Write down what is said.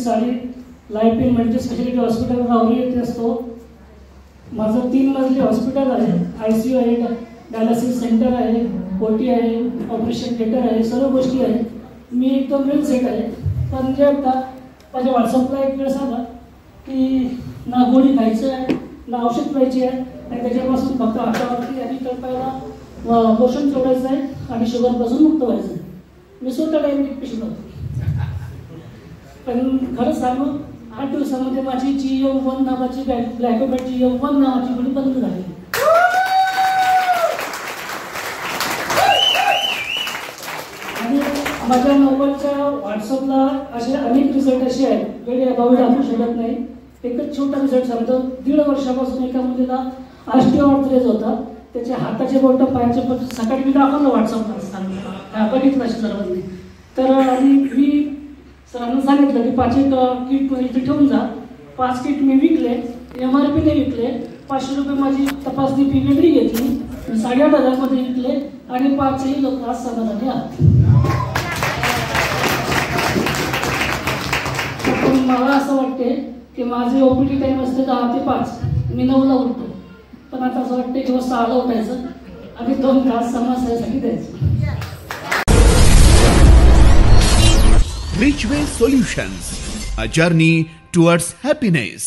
Sari life in multi speciality hospital Rahuri येथे असतो. माझं 3 मजली हॉस्पिटल आहे. ICU आहे, डायलिसिस सेंटर आहे, OT आहे, ऑपरेशन थिएटर आहे, सर्व गोष्टी आहेत. मी एकदम वेल सेट आहे. पण जे आता माझ्या व्हॉट्सअपला एक वेळ सांगा की ना गोळी खायचं आहे, ना औषध प्यायची आहे, आणि त्याच्यापासून फक्त हातावरती आणि तळपायाला पोषण सोडायचं आहे आणि शुगरपासून मुक्त व्हायचं आहे. मी स्वतः डायबिटिक पेशंट होतो. पण खरं सांगू, 8 दिवसामध्ये माझी GM1 नावाची ग्लायकोपेट GM1 नावाची गोळी बंद झाली. आणि माझ्या मोबाईलच्या व्हॉट्सअपला असे अनेक रिझल्ट असे आहेत, वेळे अभावी दाखवू शकत नाही. एकच छोटा रिझल्ट सांगतो. 1.5 वर्षापासून एका मुलीला ऑस्टिओआर्थरायटिस होता. त्याच्या हाताचे बोट, पायाचे बोट, सकाळी मी दाखवलं व्हॉट्सअपला, सांगितलं बघितलं सर्वांनी. तर आणि मी सरांना सांगितलं की 5 किट इथे ठेवून जा. 5 किट मी विकले, MRP ने विकले. 500 रुपये माझी तपासणी फी वेगळी घेतली. 8,500 मध्ये विकले आणि 5ही लोक आज समाधानी आहात. पण मला असं वाटते की माझे OPD टाईम असते 10 ते 5, मी 9ला उठतो. पण आता असं वाटतं की 6ला उठायचं आणि 2 तास समस्यासाठी द्यायचं. Richway Solutions, a journey towards happiness.